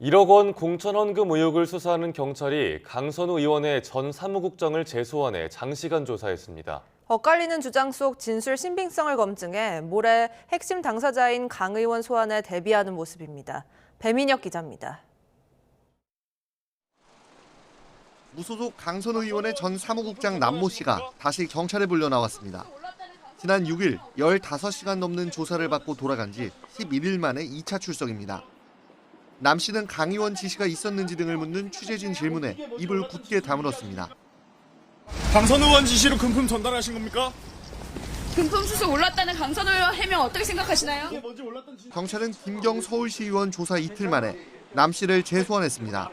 1억 원 공천헌금 의혹을 수사하는 경찰이 강선우 의원의 전 사무국장을 재소환해 장시간 조사했습니다. 엇갈리는 주장 속 진술 신빙성을 검증해 모레 핵심 당사자인 강 의원 소환에 대비하는 모습입니다. 배민혁 기자입니다. 무소속 강선우 의원의 전 사무국장 남모 씨가 다시 경찰에 불려 나왔습니다. 지난 6일 15시간 넘는 조사를 받고 돌아간 지 11일 만에 2차 출석입니다. 남 씨는 강 의원 지시가 있었는지 등을 묻는 취재진 질문에 입을 굳게 다물었습니다. 강선우 의원 지시로 금품 전달하신 겁니까? 금품 수수 올랐다는 강선우 의원 해명 어떻게 생각하시나요? 경찰은 김경 서울시의원 조사 이틀 만에 남 씨를 재소환했습니다.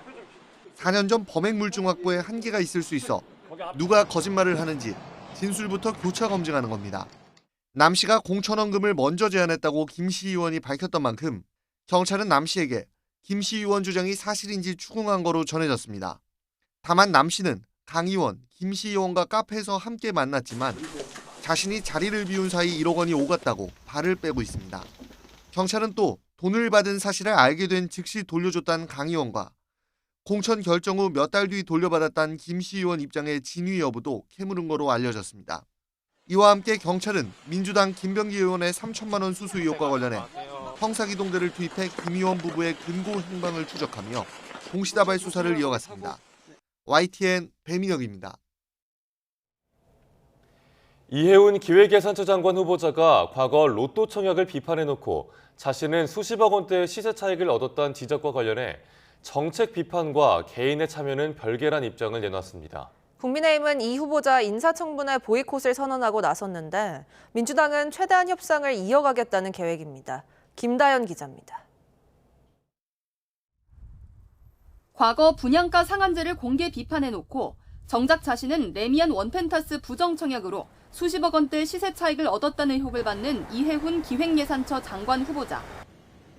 4년 전 범행물증 확보에 한계가 있을 수 있어 누가 거짓말을 하는지 진술부터 교차 검증하는 겁니다. 남 씨가 공천헌금을 먼저 제안했다고 김 시의원이 밝혔던 만큼 경찰은 남 씨에게 김 시의원 주장이 사실인지 추궁한 거로 전해졌습니다. 다만 남 씨는 강 의원, 김 시의원과 카페에서 함께 만났지만 자신이 자리를 비운 사이 1억 원이 오갔다고 발을 빼고 있습니다. 경찰은 또 돈을 받은 사실을 알게 된 즉시 돌려줬다는 강 의원과 공천 결정 후 몇 달 뒤 돌려받았다는 김 시의원 입장의 진위 여부도 캐물은 거로 알려졌습니다. 이와 함께 경찰은 민주당 김병기 의원의 3천만 원 수수 의혹과 관련해 형사기동대를 투입해 김 의원 부부의 근고 행방을 추적하며 동시다발 수사를 이어갔습니다. YTN 배민혁입니다. 이해훈 기획예산처 장관 후보자가 과거 로또 청약을 비판해놓고 자신은 수십억 원대의 시세 차익을 얻었다는 지적과 관련해 정책 비판과 개인의 참여는 별개란 입장을 내놨습니다. 국민의힘은 이 후보자 인사청문회 보이콧을 선언하고 나섰는데 민주당은 최대한 협상을 이어가겠다는 계획입니다. 김다연 기자입니다. 과거 분양가 상한제를 공개 비판해놓고 정작 자신은 레미안 원펜타스 부정 청약으로 수십억 원대 시세 차익을 얻었다는 의혹을 받는 이해훈 기획예산처 장관 후보자.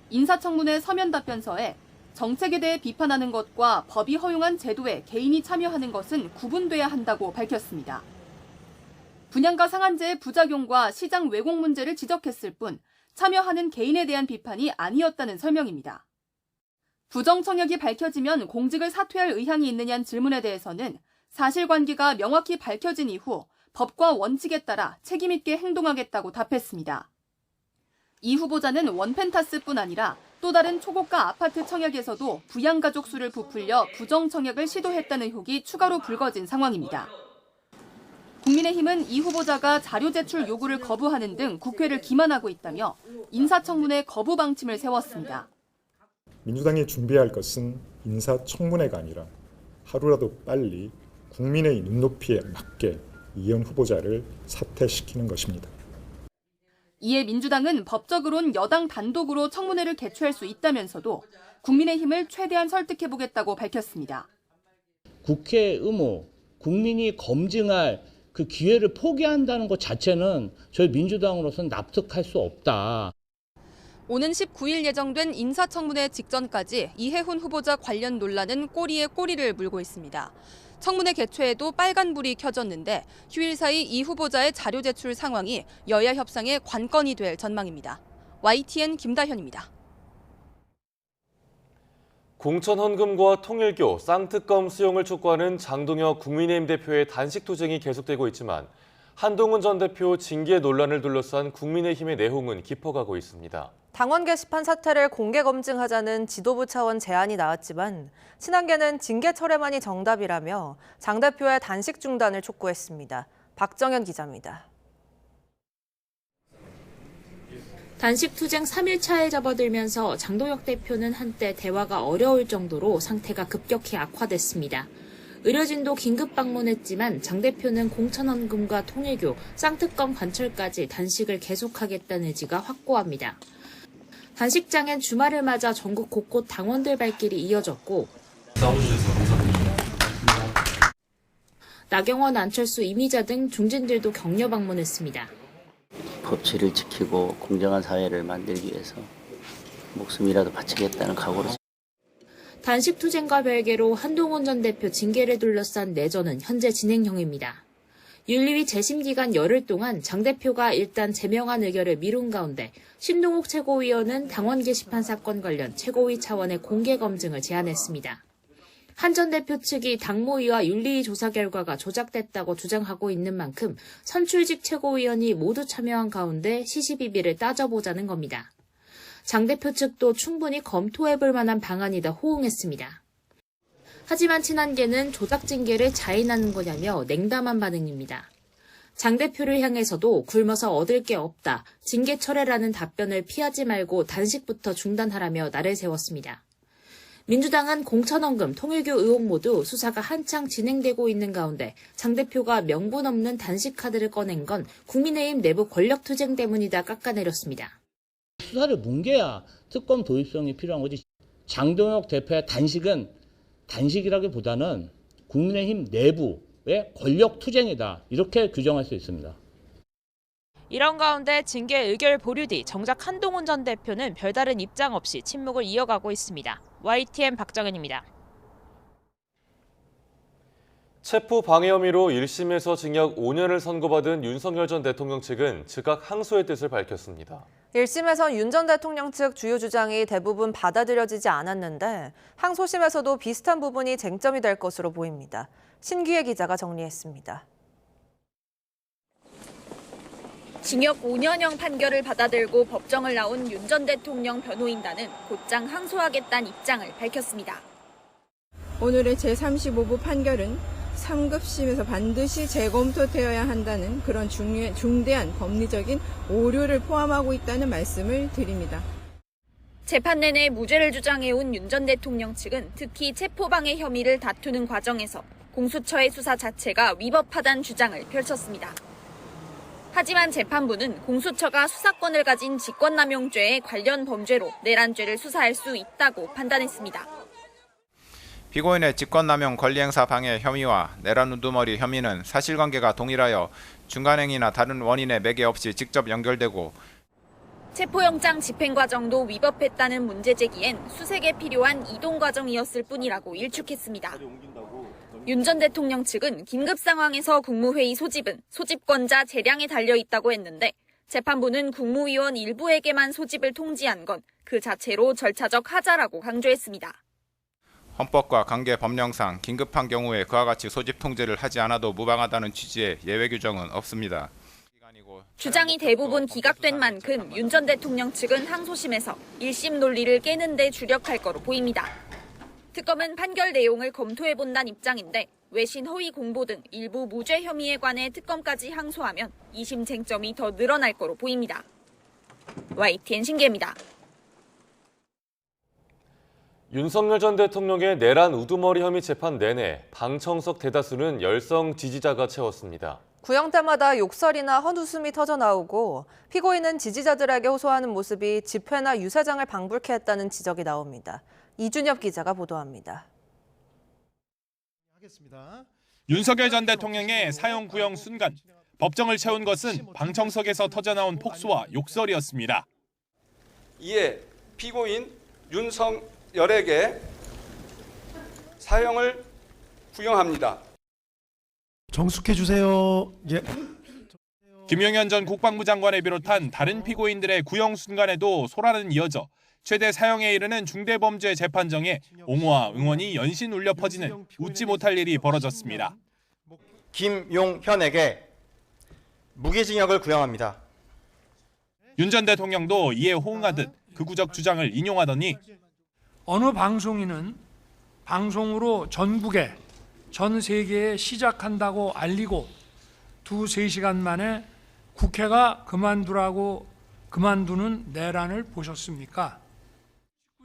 인사청문회 서면 답변서에 정책에 대해 비판하는 것과 법이 허용한 제도에 개인이 참여하는 것은 구분돼야 한다고 밝혔습니다. 분양가 상한제의 부작용과 시장 왜곡 문제를 지적했을 뿐 참여하는 개인에 대한 비판이 아니었다는 설명입니다. 부정 청약이 밝혀지면 공직을 사퇴할 의향이 있느냐는 질문에 대해서는 사실관계가 명확히 밝혀진 이후 법과 원칙에 따라 책임있게 행동하겠다고 답했습니다. 이 후보자는 원펜타스뿐 아니라 또 다른 초고가 아파트 청약에서도 부양가족 수를 부풀려 부정 청약을 시도했다는 의혹이 추가로 불거진 상황입니다. 국민의힘은 이 후보자가 자료 제출 요구를 거부하는 등 국회를 기만하고 있다며 인사청문회 거부 방침을 세웠습니다. 민주당이 준비할 것은 인사청문회가 아니라 하루라도 빨리 국민의 눈높이에 맞게 이해훈 후보자를 사퇴시키는 것입니다. 이에 민주당은 법적으론 여당 단독으로 청문회를 개최할 수 있다면서도 국민의힘을 최대한 설득해보겠다고 밝혔습니다. 국회의 의무, 국민이 검증할 그 기회를 포기한다는 것 자체는 저희 민주당으로서는 납득할 수 없다. 오는 19일 예정된 인사청문회 직전까지 이해훈 후보자 관련 논란은 꼬리에 꼬리를 물고 있습니다. 청문회 개최에도 빨간불이 켜졌는데 휴일 사이 이 후보자의 자료 제출 상황이 여야 협상의 관건이 될 전망입니다. YTN 김다현입니다. 공천헌금과 통일교, 쌍특검 수용을 촉구하는 장동혁 국민의힘 대표의 단식 투쟁이 계속되고 있지만 한동훈 전 대표 징계 논란을 둘러싼 국민의힘의 내홍은 깊어가고 있습니다. 당원 게시판 사태를 공개 검증하자는 지도부 차원 제안이 나왔지만 친한계는 징계 철회만이 정답이라며 장 대표의 단식 중단을 촉구했습니다. 박정현 기자입니다. 단식 투쟁 3일차에 접어들면서 장동혁 대표는 한때 대화가 어려울 정도로 상태가 급격히 악화됐습니다. 의료진도 긴급 방문했지만 장 대표는 공천헌금과 통일교, 쌍특검 관철까지 단식을 계속하겠다는 의지가 확고합니다. 단식장엔 주말을 맞아 전국 곳곳 당원들 발길이 이어졌고 나경원, 안철수, 이미자 등 중진들도 격려 방문했습니다. 법치를 지키고 공정한 사회를 만들기 위해서 목숨이라도 바치겠다는 각오로. 단식 투쟁과 별개로 한동훈 전 대표 징계를 둘러싼 내전은 현재 진행형입니다. 윤리위 재심 기간 열흘 동안 장 대표가 일단 제명안 의결을 미룬 가운데 신동욱 최고위원은 당원 게시판 사건 관련 최고위 차원의 공개 검증을 제안했습니다. 한 전 대표 측이 당무위와 윤리위 조사 결과가 조작됐다고 주장하고 있는 만큼 선출직 최고위원이 모두 참여한 가운데 시시비비를 따져보자는 겁니다. 장 대표 측도 충분히 검토해볼 만한 방안이다 호응했습니다. 하지만 친한계는 조작 징계를 자인하는 거냐며 냉담한 반응입니다. 장 대표를 향해서도 굶어서 얻을 게 없다, 징계 철회라는 답변을 피하지 말고 단식부터 중단하라며 날을 세웠습니다. 민주당은 공천원금, 통일교 의혹 모두 수사가 한창 진행되고 있는 가운데 장 대표가 명분 없는 단식 카드를 꺼낸 건 국민의힘 내부 권력투쟁 때문이다 깎아내렸습니다. 수사를 뭉개야 특검 도입성이 필요한 거지. 장동혁 대표의 단식은 단식이라기보다는 국민의힘 내부의 권력투쟁이다. 이렇게 규정할 수 있습니다. 이런 가운데 징계 의결 보류 뒤 정작 한동훈 전 대표는 별다른 입장 없이 침묵을 이어가고 있습니다. YTN 박정현입니다. 체포 방해 혐의로 1심에서 징역 5년을 선고받은 윤석열 전 대통령 측은 즉각 항소의 뜻을 밝혔습니다. 1심에선 윤 전 대통령 측 주요 주장이 대부분 받아들여지지 않았는데 항소심에서도 비슷한 부분이 쟁점이 될 것으로 보입니다. 신기혜 기자가 정리했습니다. 징역 5년형 판결을 받아들고 법정을 나온 윤 전 대통령 변호인단은 곧장 항소하겠다는 입장을 밝혔습니다. 오늘의 제35부 판결은 3급심에서 반드시 재검토되어야 한다는 그런 중대한 법리적인 오류를 포함하고 있다는 말씀을 드립니다. 재판 내내 무죄를 주장해온 윤 전 대통령 측은 특히 체포방해 혐의를 다투는 과정에서 공수처의 수사 자체가 위법하다는 주장을 펼쳤습니다. 하지만 재판부는 공수처가 수사권을 가진 직권남용죄에 관련 범죄로 내란죄를 수사할 수 있다고 판단했습니다. 피고인의 직권남용 권리행사 방해 혐의와 내란 우두머리 혐의는 사실관계가 동일하여 중간행위나 다른 원인의 매개 없이 직접 연결되고 체포영장 집행 과정도 위법했다는 문제 제기엔 수색에 필요한 이동 과정이었을 뿐이라고 일축했습니다. 윤 전 대통령 측은 긴급 상황에서 국무회의 소집은 소집권자 재량에 달려있다고 했는데 재판부는 국무위원 일부에게만 소집을 통지한 건 그 자체로 절차적 하자라고 강조했습니다. 헌법과 관계 법령상 긴급한 경우에 그와 같이 소집 통제를 하지 않아도 무방하다는 취지의 예외 규정은 없습니다. 주장이 대부분 기각된 만큼 윤 전 대통령 측은 항소심에서 1심 논리를 깨는 데 주력할 거로 보입니다. 특검은 판결 내용을 검토해본다는 입장인데 외신 허위 공보 등 일부 무죄 혐의에 관해 특검까지 항소하면 2심 쟁점이 더 늘어날 거로 보입니다. YTN 신기혜입니다. 윤석열 전 대통령의 내란 우두머리 혐의 재판 내내 방청석 대다수는 열성 지지자가 채웠습니다. 구형 때마다 욕설이나 헛웃음이 터져나오고 피고인은 지지자들에게 호소하는 모습이 집회나 유세장을 방불케 했다는 지적이 나옵니다. 이준엽 기자가 보도합니다. 윤석열 전 대통령의 사형 구형 순간 법정을 채운 것은 방청석에서 터져나온 폭소와 욕설이었습니다. 이에 피고인 윤석열에게 사형을 구형합니다. 정숙해 주세요. 예. 김용현 전 국방부 장관을 비롯한 다른 피고인들의 구형 순간에도 소란은 이어져 최대 사형에 이르는 중대범죄 재판정에 옹호와 응원이 연신 울려 퍼지는 웃지 못할 일이 벌어졌습니다. 김용현에게 무기징역을 구형합니다. 윤 전 대통령도 이에 호응하듯 극우적 주장을 인용하더니 어느 방송인은 방송으로 전국에 전 세계에 시작한다고 알리고 2-3시간 만에 국회가 그만두는 내란을 보셨습니까?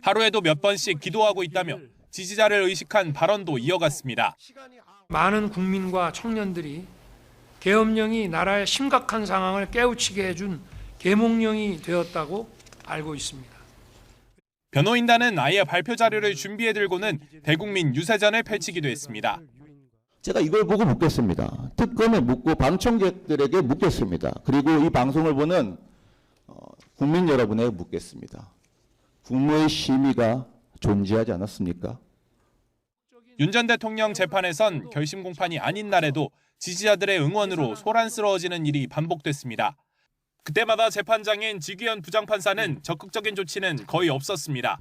하루에도 몇 번씩 기도하고 있다며 지지자를 의식한 발언도 이어갔습니다. 많은 국민과 청년들이 계엄령이 나라의 심각한 상황을 깨우치게 해준 계몽령이 되었다고 알고 있습니다. 변호인단은 아예 발표 자료를 준비해 들고는 대국민 유세전을 펼치기도 했습니다. 제가 이걸 보고 묻겠습니다. 특검에 묻고 방청객들에게 묻겠습니다. 그리고 이 방송을 보는 국민 여러분에게 묻겠습니다. 국무의 심의가 존재하지 않았습니까? 윤 전 대통령 재판에선 결심 공판이 아닌 날에도 지지자들의 응원으로 소란스러워지는 일이 반복됐습니다. 그때마다 재판장인 지규현 부장판사는 적극적인 조치는 거의 없었습니다.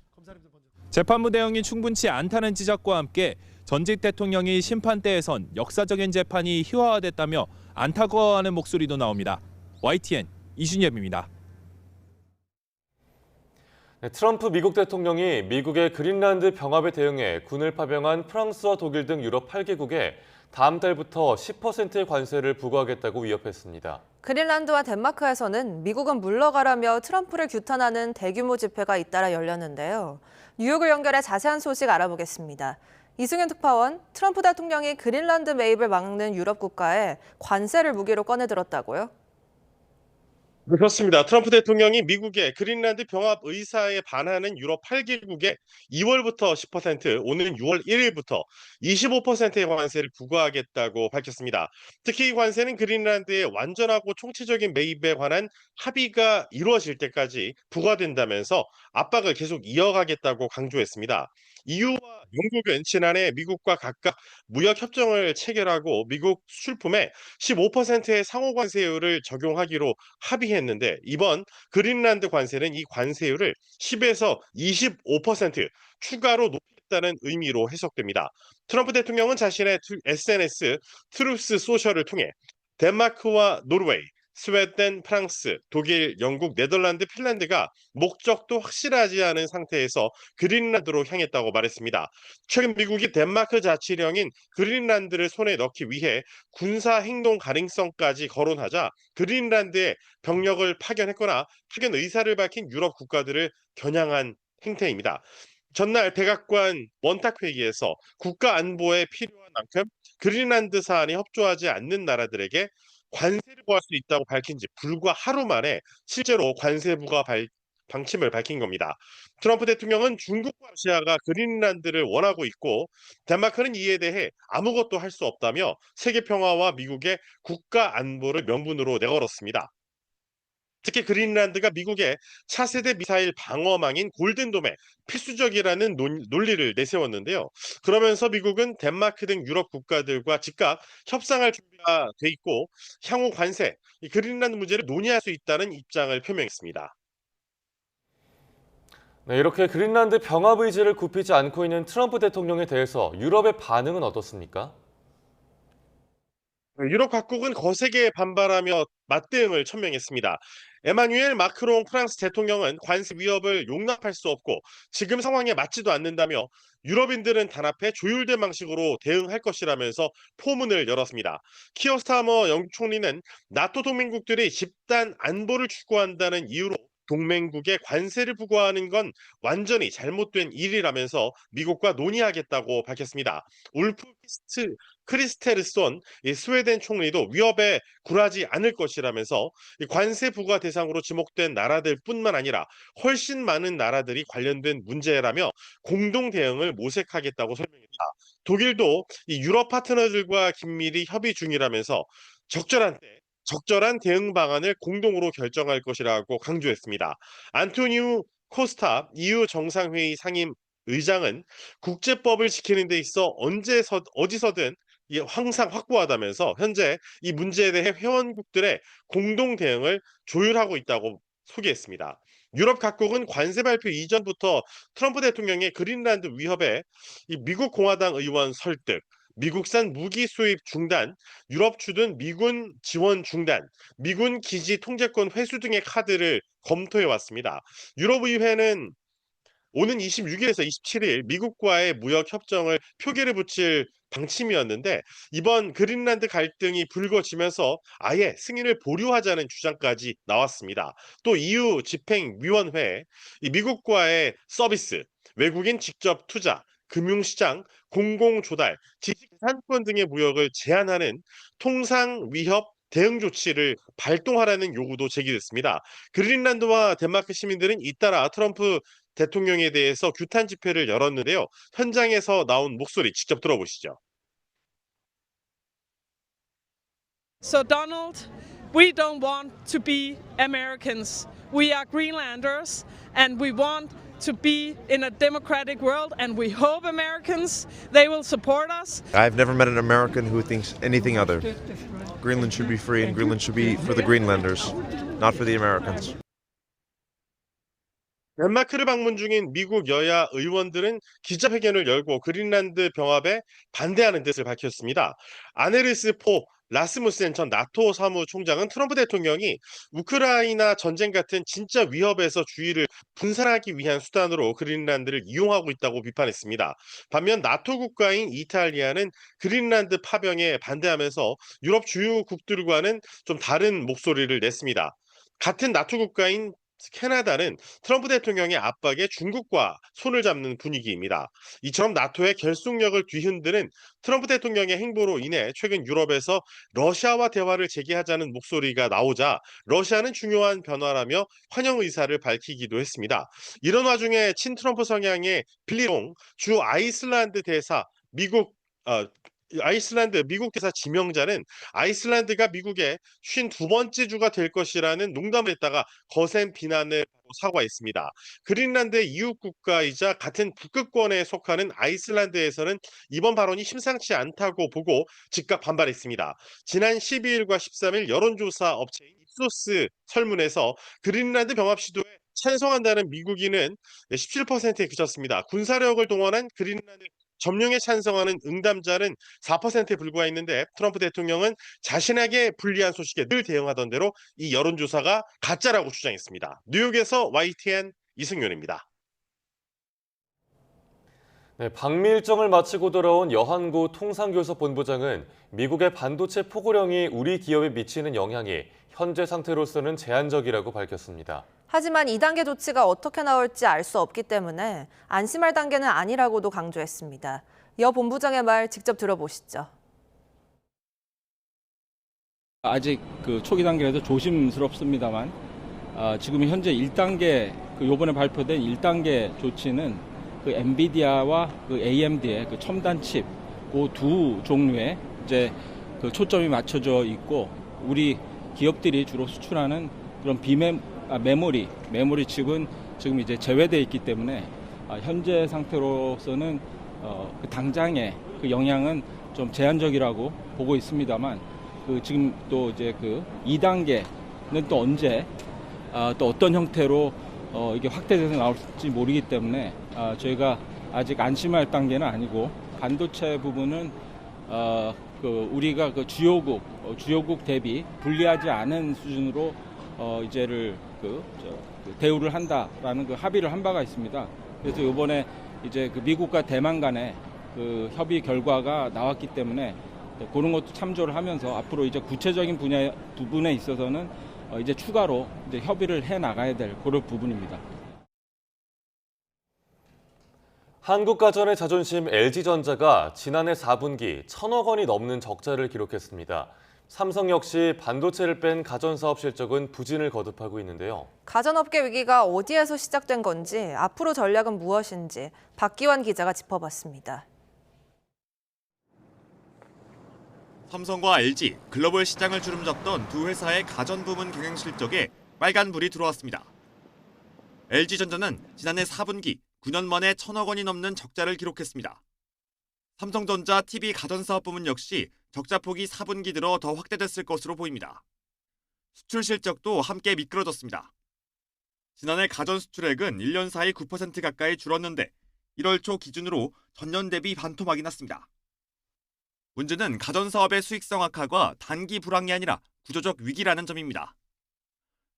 재판부 내용이 충분치 않다는 지적과 함께 전직 대통령이 심판대에선 역사적인 재판이 희화화됐다며 안타까워하는 목소리도 나옵니다. YTN 이준엽입니다. 네, 트럼프 미국 대통령이 미국의 그린란드 병합에 대응해 군을 파병한 프랑스와 독일 등 유럽 8개국에 다음 달부터 10%의 관세를 부과하겠다고 위협했습니다. 그린란드와 덴마크에서는 미국은 물러가라며 트럼프를 규탄하는 대규모 집회가 잇따라 열렸는데요. 뉴욕을 연결해 자세한 소식 알아보겠습니다. 이승윤 특파원, 트럼프 대통령이 그린란드 매입을 막는 유럽 국가에 관세를 무기로 꺼내들었다고요? 그렇습니다. 트럼프 대통령이 미국의 그린란드 병합 의사에 반하는 유럽 8개국에 2월부터 10%, 오는 6월 1일부터 25%의 관세를 부과하겠다고 밝혔습니다. 특히 이 관세는 그린란드의 완전하고 총체적인 매입에 관한 합의가 이루어질 때까지 부과된다면서 압박을 계속 이어가겠다고 강조했습니다. EU와 영국은 지난해 미국과 각각 무역 협정을 체결하고 미국 수출품에 15%의 상호 관세율을 적용하기로 합의했는데 이번 그린란드 관세는 이 관세율을 10에서 25% 추가로 높였다는 의미로 해석됩니다. 트럼프 대통령은 자신의 SNS 트루스 소셜을 통해 덴마크와 노르웨이, 스웨덴, 프랑스, 독일, 영국, 네덜란드, 핀란드가 목적도 확실하지 않은 상태에서 그린란드로 향했다고 말했습니다. 최근 미국이 덴마크 자치령인 그린란드를 손에 넣기 위해 군사 행동 가능성까지 거론하자 그린란드에 병력을 파견했거나 파견 의사를 밝힌 유럽 국가들을 겨냥한 행태입니다. 전날 백악관 원탁회의에서 국가 안보에 필요한 만큼 그린란드 사안에 협조하지 않는 나라들에게 관세를 부과할 수 있다고 밝힌 지 불과 하루 만에 실제로 관세 부과 방침을 밝힌 겁니다. 트럼프 대통령은 중국과 러시아가 그린란드를 원하고 있고 덴마크는 이에 대해 아무것도 할 수 없다며 세계 평화와 미국의 국가 안보를 명분으로 내걸었습니다. 특히 그린란드가 미국의 차세대 미사일 방어망인 골든돔에 필수적이라는 논리를 내세웠는데요. 그러면서 미국은 덴마크 등 유럽 국가들과 즉각 협상할 준비가 돼 있고 향후 관세, 이 그린란드 문제를 논의할 수 있다는 입장을 표명했습니다. 네, 이렇게 그린란드 병합 의지를 굽히지 않고 있는 트럼프 대통령에 대해서 유럽의 반응은 어떻습니까? 유럽 각국은 거세게 반발하며 맞대응을 천명했습니다. 에마뉴엘 마크롱 프랑스 대통령은 관세 위협을 용납할 수 없고 지금 상황에 맞지도 않는다며 유럽인들은 단합해 조율된 방식으로 대응할 것이라면서 포문을 열었습니다. 키어 스타머 영국 총리는 나토 동맹국들이 집단 안보를 추구한다는 이유로 동맹국에 관세를 부과하는 건 완전히 잘못된 일이라면서 미국과 논의하겠다고 밝혔습니다. 울프 크리스테르손 스웨덴 총리도 위협에 굴하지 않을 것이라면서 관세 부과 대상으로 지목된 나라들뿐만 아니라 훨씬 많은 나라들이 관련된 문제라며 공동 대응을 모색하겠다고 설명했습니다. 독일도 유럽 파트너들과 긴밀히 협의 중이라면서 적절한 대응 방안을 공동으로 결정할 것이라고 강조했습니다. 안토니우 코스타 EU 정상회의 상임 의장은 국제법을 지키는 데 있어 어디서든 항상 확고하다면서 현재 이 문제에 대해 회원국들의 공동 대응을 조율하고 있다고 소개했습니다. 유럽 각국은 관세 발표 이전부터 트럼프 대통령의 그린란드 위협에 미국 공화당 의원 설득, 미국산 무기 수입 중단, 유럽 주둔 미군 지원 중단, 미군 기지 통제권 회수 등의 카드를 검토해 왔습니다. 유럽의회는 오는 26일에서 27일 미국과의 무역 협정을 표결에 붙일 방침이었는데 이번 그린란드 갈등이 불거지면서 아예 승인을 보류하자는 주장까지 나왔습니다. 또 EU 집행위원회, 미국과의 서비스, 외국인 직접 투자, 금융시장, 공공조달, 지식산권 등의 무역을 제한하는 통상위협 대응 조치를 발동하라는 요구도 제기됐습니다. 그린란드와 덴마크 시민들은 잇따라 트럼프 대통령에 대해서 규탄 집회를 열었는데요. 현장에서 나온 목소리 직접 들어보시죠. So Donald, we don't want to be Americans. We are Greenlanders and we want to be in a democratic world, and we hope Americans, they will support us. I've never met an American who thinks anything other. Greenland should be free and Greenland should be for the Greenlanders, not for the Americans. 덴마크를 방문 중인 미국 여야 의원들은 기자회견을 열고 그린란드 병합에 반대하는 뜻을 밝혔습니다. 아네르스 포 라스무센 전 나토 사무총장은 트럼프 대통령이 우크라이나 전쟁 같은 진짜 위협에서 주의를 분산하기 위한 수단으로 그린란드를 이용하고 있다고 비판했습니다. 반면 나토 국가인 이탈리아는 그린란드 파병에 반대하면서 유럽 주요국들과는 좀 다른 목소리를 냈습니다. 같은 나토 국가인 캐나다는 트럼프 대통령의 압박에 중국과 손을 잡는 분위기입니다. 이처럼 나토의 결속력을 뒤흔드는 트럼프 대통령의 행보로 인해 최근 유럽에서 러시아와 대화를 재개하자는 목소리가 나오자 러시아는 중요한 변화라며 환영 의사를 밝히기도 했습니다. 이런 와중에 친트럼프 성향의 빌리롱 주 아이슬란드 대사 미국 대사 지명자는 아이슬란드가 미국의 52번째 주가 될 것이라는 농담을 했다가 거센 비난을 사과했습니다. 그린란드의 이웃 국가이자 같은 북극권에 속하는 아이슬란드에서는 이번 발언이 심상치 않다고 보고 즉각 반발했습니다. 지난 12일과 13일 여론조사 업체인 입소스 설문에서 그린란드 병합 시도에 찬성한다는 미국인은 17%에 그쳤습니다. 군사력을 동원한 그린란드 점령에 찬성하는 응답자는 4%에 불과했는데 트럼프 대통령은 자신에게 불리한 소식에 늘 대응하던 대로 이 여론조사가 가짜라고 주장했습니다. 뉴욕에서 YTN 이승윤입니다. 네, 방미 일정을 마치고 돌아온 여한구 통상교섭 본부장은 미국의 반도체 포고령이 우리 기업에 미치는 영향이 현재 상태로서는 제한적이라고 밝혔습니다. 하지만 2단계 조치가 어떻게 나올지 알 수 없기 때문에 안심할 단계는 아니라고도 강조했습니다. 여 본부장의 말 직접 들어보시죠. 아직 초기 단계라도 조심스럽습니다만 지금 현재 1단계 요번에 발표된 1단계 조치는 엔비디아와 AMD의 첨단 칩 그 두 종류에 이제 초점이 맞춰져 있고 우리 기업들이 주로 수출하는 그런 메모리 칩은 지금 이제 제외되어 있기 때문에 현재 상태로서는 당장의 영향은 좀 제한적이라고 보고 있습니다만 지금 또 이제 2단계는 또 언제 또 어떤 형태로 이게 확대돼서 나올지 모르기 때문에 저희가 아직 안심할 단계는 아니고 반도체 부분은 우리가 주요국 대비 불리하지 않은 수준으로 이제를 대우를 한다라는 합의를 한 바가 있습니다. 그래서 이번에 이제 미국과 대만 간의 협의 결과가 나왔기 때문에 그런 것도 참조를 하면서 앞으로 이제 구체적인 부분에 있어서는 이제 추가로 이제 협의를 해 나가야 될 그런 부분입니다. 한국가전의 자존심 LG전자가 지난해 4분기 1,000억 원이 넘는 적자를 기록했습니다. 삼성 역시 반도체를 뺀 가전사업 실적은 부진을 거듭하고 있는데요. 가전업계 위기가 어디에서 시작된 건지, 앞으로 전략은 무엇인지 박기환 기자가 짚어봤습니다. 삼성과 LG, 글로벌 시장을 주름잡던 두 회사의 가전 부문 경영 실적에 빨간불이 들어왔습니다. LG전자는 지난해 4분기 9년 만에 1,000억 원이 넘는 적자를 기록했습니다. 삼성전자 TV 가전사업 부문 역시 적자폭이 4분기 들어 더 확대됐을 것으로 보입니다. 수출 실적도 함께 미끄러졌습니다. 지난해 가전 수출액은 1년 사이 9% 가까이 줄었는데 1월 초 기준으로 전년 대비 반토막이 났습니다. 문제는 가전 사업의 수익성 악화가 단기 불황이 아니라 구조적 위기라는 점입니다.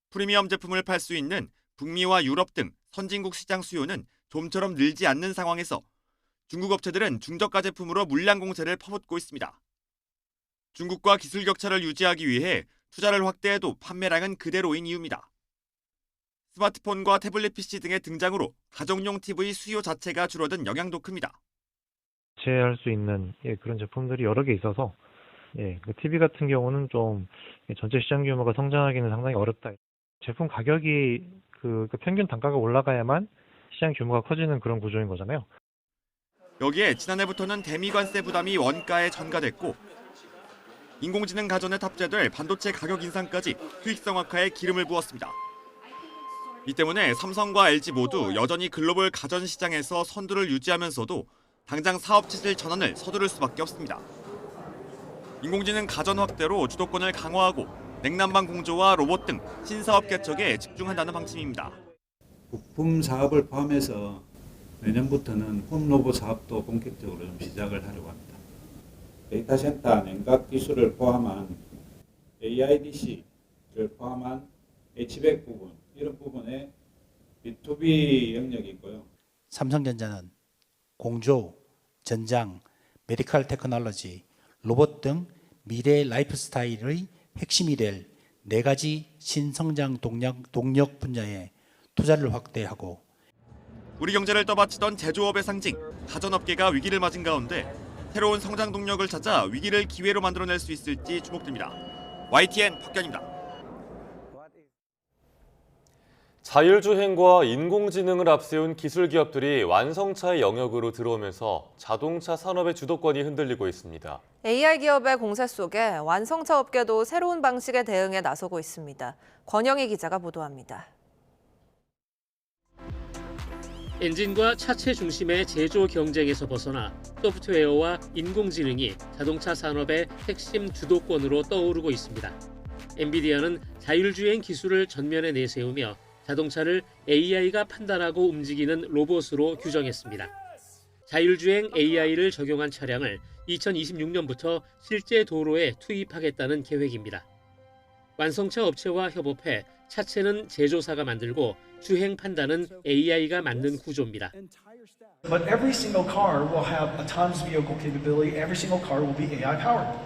프리미엄 제품을 팔 수 있는 북미와 유럽 등 선진국 시장 수요는 좀처럼 늘지 않는 상황에서 중국 업체들은 중저가 제품으로 물량 공세를 퍼붓고 있습니다. 중국과 기술 격차를 유지하기 위해 투자를 확대해도 판매량은 그대로인 이유입니다. 스마트폰과 태블릿 PC 등의 등장으로 가정용 TV 수요 자체가 줄어든 영향도 큽니다. 대체할 수 있는 그런 제품들이 여러 개 있어서 TV 같은 경우는 좀 전체 시장 규모가 성장하기는 상당히 어렵다. 제품 가격이 평균 단가가 올라가야만 시장 규모가 커지는 그런 구조인 거잖아요. 여기에 지난해부터는 대미관세 부담이 원가에 전가됐고 인공지능 가전에 탑재될 반도체 가격 인상까지 수익성 악화에 기름을 부었습니다. 이 때문에 삼성과 LG 모두 여전히 글로벌 가전 시장에서 선두를 유지하면서도 당장 사업 체질 전환을 서두를 수밖에 없습니다. 인공지능 가전 확대로 주도권을 강화하고 냉난방 공조와 로봇 등 신사업 개척에 집중한다는 방침입니다. 부품 사업을 포함해서 내년부터는 홈로봇 사업도 본격적으로 좀 시작을 하려고 합니다. 데이터 센터 냉각 기술을 포함한 AIDC를 포함한 HVAC 부분, 이런 부분에 B2B 영역이 있고요. 삼성전자는 공조, 전장, 메디컬 테크놀로지, 로봇 등 미래 라이프 스타일의 핵심이 될 4가지 신성장 동력 분야에 투자를 확대하고 우리 경제를 떠받치던 제조업의 상징, 가전업계가 위기를 맞은 가운데 새로운 성장 동력을 찾아 위기를 기회로 만들어낼 수 있을지 주목됩니다. YTN 박견입니다. 자율주행과 인공지능을 앞세운 기술 기업들이 완성차의 영역으로 들어오면서 자동차 산업의 주도권이 흔들리고 있습니다. AI 기업의 공세 속에 완성차 업계도 새로운 방식의 대응에 나서고 있습니다. 권영희 기자가 보도합니다. 엔진과 차체 중심의 제조 경쟁에서 벗어나 소프트웨어와 인공지능이 자동차 산업의 핵심 주도권으로 떠오르고 있습니다. 엔비디아는 자율주행 기술을 전면에 내세우며 자동차를 AI가 판단하고 움직이는 로봇으로 규정했습니다. 자율주행 AI를 적용한 차량을 2026년부터 실제 도로에 투입하겠다는 계획입니다. 완성차 업체와 협업해 차체는 제조사가 만들고 주행 판단은 AI가 맡는 구조입니다. But every single car will have autonomous vehicle capability. Every single car will be AI powered.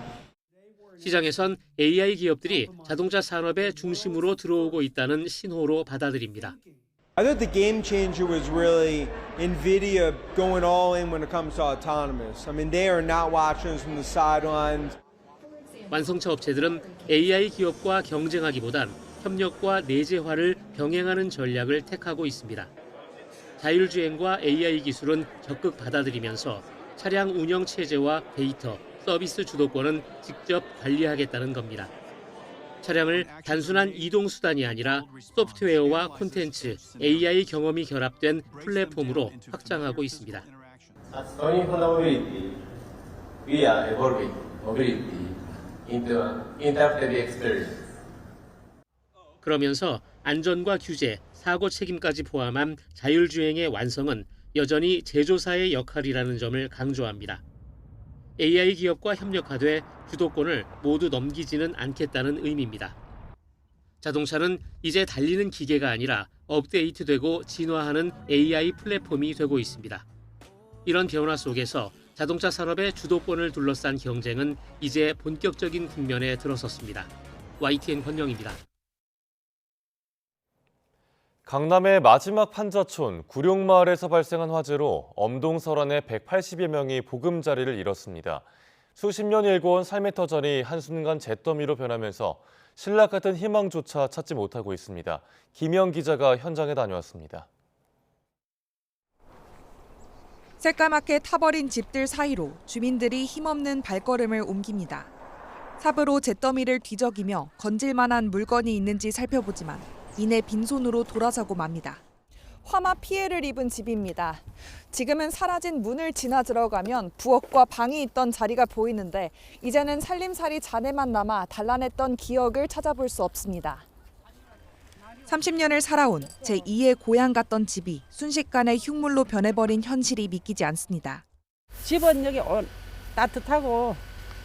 시장에선 AI 기업들이 자동차 산업의 중심으로 들어오고 있다는 신호로 받아들입니다. I thought the game changer was really NVIDIA going all in when it comes to autonomous. I mean, they are not watching us from the sidelines. 완성차 업체들은 AI 기업과 경쟁하기보단 협력과 내재화를 병행하는 전략을 택하고 있습니다. 자율주행과 AI 기술은 적극 받아들이면서 차량 운영 체제와 데이터, 서비스 주도권은 직접 관리하겠다는 겁니다. 차량을 단순한 이동 수단이 아니라 소프트웨어와 콘텐츠, AI 경험이 결합된 플랫폼으로 확장하고 있습니다. 그러면서 안전과 규제, 사고 책임까지 포함한 자율주행의 완성은 여전히 제조사의 역할이라는 점을 강조합니다. AI 기업과 협력하되 주도권을 모두 넘기지는 않겠다는 의미입니다. 자동차는 이제 달리는 기계가 아니라 업데이트되고 진화하는 AI 플랫폼이 되고 있습니다. 이런 변화 속에서 자동차 산업의 주도권을 둘러싼 경쟁은 이제 본격적인 국면에 들어섰습니다. YTN 권영입니다. 강남의 마지막 판자촌 구룡마을에서 발생한 화재로 엄동설안의 180여 명이 보금자리를 잃었습니다. 수십 년 일궈온 삶의 터전이 한순간 잿더미로 변하면서 신락 같은 희망조차 찾지 못하고 있습니다. 김영 기자가 현장에 다녀왔습니다. 새까맣게 타버린 집들 사이로 주민들이 힘없는 발걸음을 옮깁니다. 삽으로 잿더미를 뒤적이며 건질만한 물건이 있는지 살펴보지만 이내 빈손으로 돌아서고 맙니다. 화마 피해를 입은 집입니다. 지금은 사라진 문을 지나 들어가면 부엌과 방이 있던 자리가 보이는데 이제는 살림살이 잔해만 남아 단란했던 기억을 찾아볼 수 없습니다. 30년을 살아온 제2의 고향 같던 집이 순식간에 흉물로 변해버린 현실이 믿기지 않습니다. 집은 여기 따뜻하고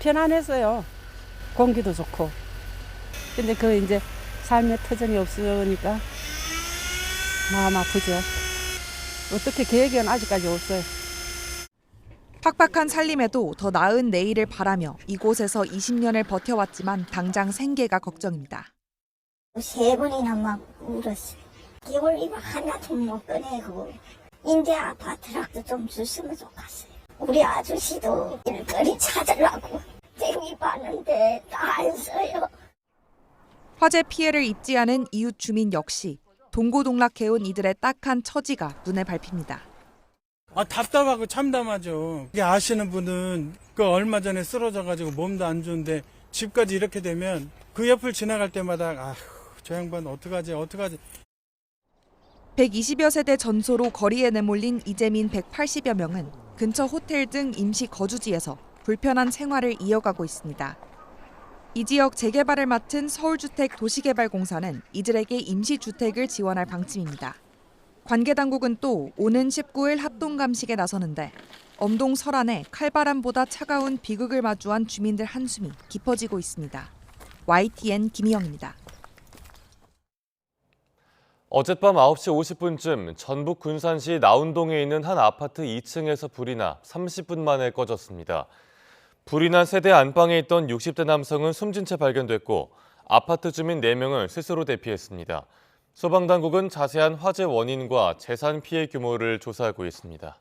편안했어요. 공기도 좋고. 근데 그 이제 삶의 터전이 없으니까 마음 아프죠. 어떻게 계획은 아직까지 없어요. 팍팍한 살림에도 더 나은 내일을 바라며 이곳에서 20년을 버텨왔지만 당장 생계가 걱정입니다. 3번이나 막 울었어요. 겨울 이거 하나도 못 꺼내고 임대 아파트라도 좀 줬으면 좋겠어요. 우리 아저씨도 일거리 찾으려고 땡이 봤는데 다 안 써요. 화재 피해를 입지 않은 이웃 주민 역시 동고동락해온 이들의 딱한 처지가 눈에 밟힙니다. 답답하고 참담하죠. 아시는 분은 그 얼마 전에 쓰러져가지고 몸도 안 좋은데 집까지 이렇게 되면 그 옆을 지나갈 때마다 저 양반 어떡하지. 120여 세대 전소로 거리에 내몰린 이재민 180여 명은 근처 호텔 등 임시 거주지에서 불편한 생활을 이어가고 있습니다. 이 지역 재개발을 맡은 서울주택도시개발공사는 이들에게 임시주택을 지원할 방침입니다. 관계당국은 또 오는 19일 합동감식에 나서는데 엄동 설안에 칼바람보다 차가운 비극을 마주한 주민들 한숨이 깊어지고 있습니다. YTN 김희영입니다. 어젯밤 9시 50분쯤 전북 군산시 나운동에 있는 한 아파트 2층에서 불이 나 30분 만에 꺼졌습니다. 불이 난 세대 안방에 있던 60대 남성은 숨진 채 발견됐고 아파트 주민 4명을 스스로 대피했습니다. 소방당국은 자세한 화재 원인과 재산 피해 규모를 조사하고 있습니다.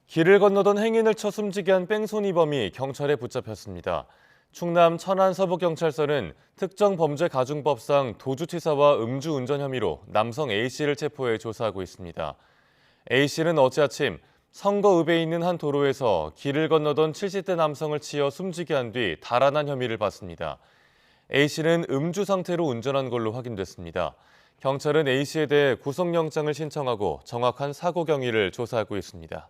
길을 건너던 행인을 쳐 숨지게 한 뺑소니범이 경찰에 붙잡혔습니다. 충남 천안 서부경찰서는 특정범죄가중법상 도주치사와 음주운전 혐의로 남성 A씨를 체포해 조사하고 있습니다. A씨는 어제 아침 선거읍에 있는 한 도로에서 길을 건너던 70대 남성을 치어 숨지게 한 뒤 달아난 혐의를 받습니다. A씨는 음주 상태로 운전한 걸로 확인됐습니다. 경찰은 A씨에 대해 구속영장을 신청하고 정확한 사고 경위를 조사하고 있습니다.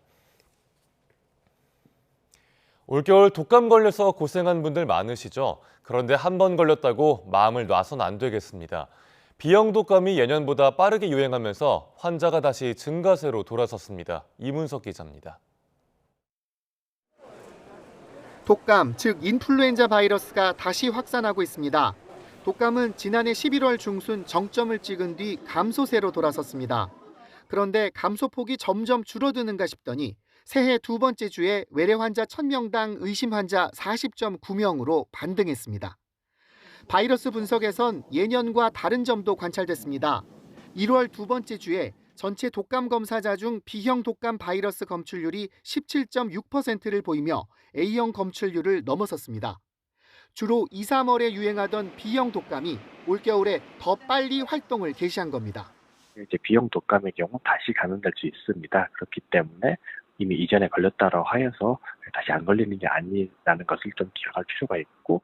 올겨울 독감 걸려서 고생한 분들 많으시죠? 그런데 한 번 걸렸다고 마음을 놔선 안 되겠습니다. B형 독감이 예년보다 빠르게 유행하면서 환자가 다시 증가세로 돌아섰습니다. 이문석 기자입니다. 독감, 즉 인플루엔자 바이러스가 다시 확산하고 있습니다. 독감은 지난해 11월 중순 정점을 찍은 뒤 감소세로 돌아섰습니다. 그런데 감소폭이 점점 줄어드는가 싶더니 새해 두 번째 주에 외래 환자 1000명당 의심 환자 40.9명으로 반등했습니다. 바이러스 분석에선 예년과 다른 점도 관찰됐습니다. 1월 두 번째 주에 전체 독감 검사자 중 B형 독감 바이러스 검출률이 17.6%를 보이며 A형 검출률을 넘어섰습니다. 주로 2, 3월에 유행하던 B형 독감이 올겨울에 더 빨리 활동을 개시한 겁니다. 이제 B형 독감의 경우 다시 감염될 수 있습니다. 그렇기 때문에 이미 이전에 걸렸다고 하여서 다시 안 걸리는 게 아니라는 것을 좀 기억할 필요가 있고,